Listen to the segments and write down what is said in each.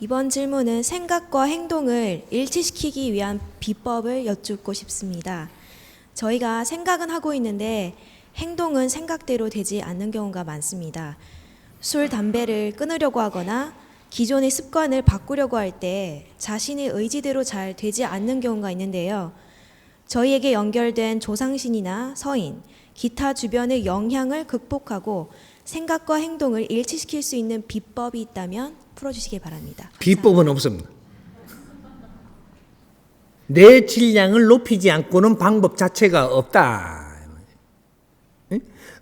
이번 질문은 생각과 행동을 일치시키기 위한 비법을 여쭙고 싶습니다. 저희가 생각은 하고 있는데 행동은 생각대로 되지 않는 경우가 많습니다. 술, 담배를 끊으려고 하거나 기존의 습관을 바꾸려고 할 때 자신의 의지대로 잘 되지 않는 경우가 있는데요. 저희에게 연결된 조상신이나 서인, 기타 주변의 영향을 극복하고 생각과 행동을 일치시킬 수 있는 비법이 있다면 풀어주시기 바랍니다. 비법은 없습니다. 내 질량을 높이지 않고는 방법 자체가 없다.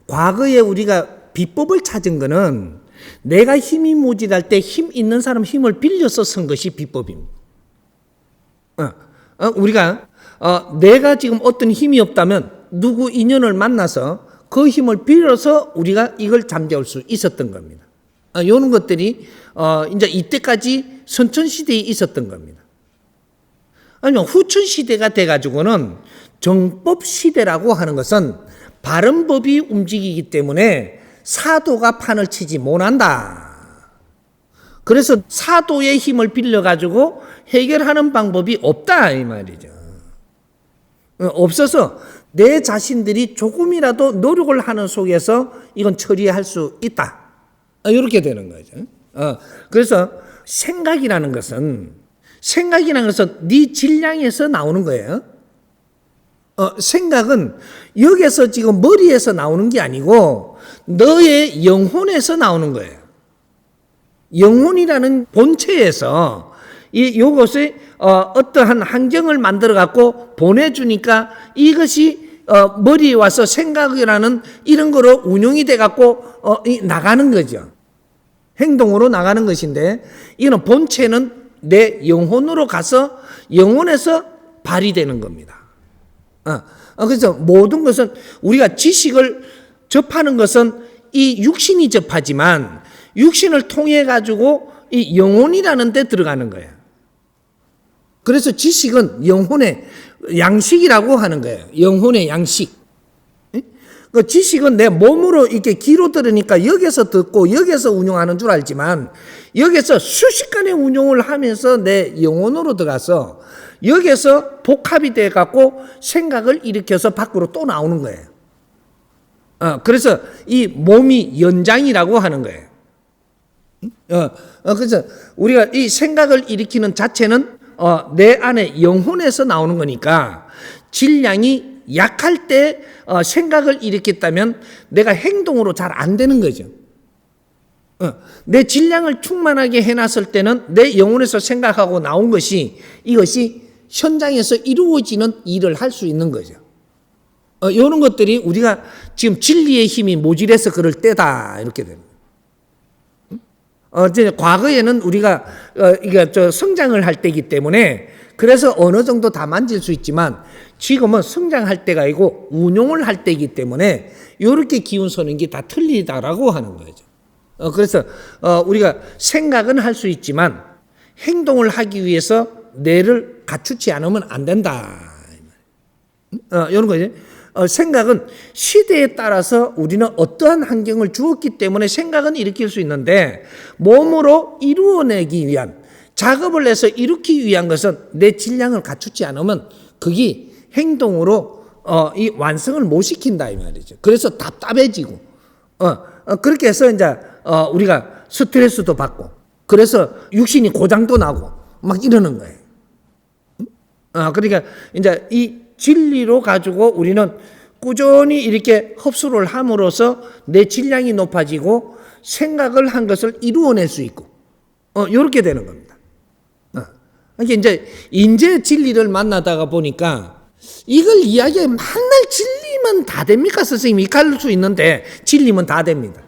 과거에 우리가 비법을 찾은 거는 내가 힘이 모자랄 때 힘 있는 사람 힘을 빌려서 쓴 것이 비법입니다. 우리가 내가 지금 어떤 힘이 없다면 누구 인연을 만나서 그 힘을 빌려서 우리가 이걸 잠재울 수 있었던 겁니다. 이런 것들이 이제 이때까지 선천시대에 있었던 겁니다. 아니면 후천시대가 돼가지고는 정법시대라고 하는 것은 바른 법이 움직이기 때문에 사도가 판을 치지 못한다. 그래서 사도의 힘을 빌려가지고 해결하는 방법이 없다 이 말이죠. 없어서 내 자신들이 조금이라도 노력을 하는 속에서 이건 처리할 수 있다. 이렇게 되는 거죠. 그래서 생각이라는 것은 네 질량에서 나오는 거예요. 생각은 여기서 지금 머리에서 나오는 게 아니고 너의 영혼에서 나오는 거예요. 영혼이라는 본체에서 이것이 어떠한 환경을 만들어 갖고 보내주니까 이것이 머리에 와서 생각이라는 이런 거로 운용이 돼 갖고 나가는 거죠. 행동으로 나가는 것인데 이는 본체는 내 영혼으로 가서 영혼에서 발휘되는 겁니다. 그래서 모든 것은 우리가 지식을 접하는 것은 이 육신이 접하지만 육신을 통해 가지고 이 영혼이라는 데 들어가는 거예요. 그래서 지식은 영혼의 양식이라고 하는 거예요. 영혼의 양식. 그 지식은 내 몸으로 이렇게 귀로 들으니까 여기서 듣고 여기서 운용하는 줄 알지만 여기서 순식간에 운용을 하면서 내 영혼으로 들어가서 여기서 복합이 돼 갖고 생각을 일으켜서 밖으로 또 나오는 거예요. 그래서 이 몸이 연장이라고 하는 거예요. 그래서 우리가 이 생각을 일으키는 자체는 내 안에 영혼에서 나오는 거니까 질량이 약할 때 생각을 일으켰다면 내가 행동으로 잘 안 되는 거죠. 내 질량을 충만하게 해놨을 때는 내 영혼에서 생각하고 나온 것이 이것이 현장에서 이루어지는 일을 할 수 있는 거죠. 이런 것들이 우리가 지금 진리의 힘이 모질해서 그럴 때다 이렇게 됩니다. 과거에는 우리가 성장을 할 때이기 때문에 그래서 어느 정도 다 만질 수 있지만 지금은 성장할 때가 아니고 운용을 할 때이기 때문에 이렇게 기운 서는 게 다 틀리다라고 하는 거죠. 그래서 우리가 생각은 할 수 있지만 행동을 하기 위해서 뇌를 갖추지 않으면 안 된다. 이런 거죠. 생각은 시대에 따라서 우리는 어떠한 환경을 주었기 때문에 생각은 일으킬 수 있는데 몸으로 이루어내기 위한 작업을 해서 일으키기 위한 것은 내 질량을 갖추지 않으면 그게 행동으로 이 완성을 못 시킨다 이 말이죠. 그래서 답답해지고 그렇게 해서 이제 우리가 스트레스도 받고 그래서 육신이 고장도 나고 막 이러는 거예요. 그러니까 이제 이 진리로 가지고 우리는 꾸준히 이렇게 흡수를 함으로써 내 질량이 높아지고 생각을 한 것을 이루어낼 수 있고 이렇게 되는 겁니다. 그러니까 이제 진리를 만나다가 보니까 이걸 이야기해 맨날 진리면 다 됩니까? 선생님이 가르칠 수 있는데 진리면 다 됩니다.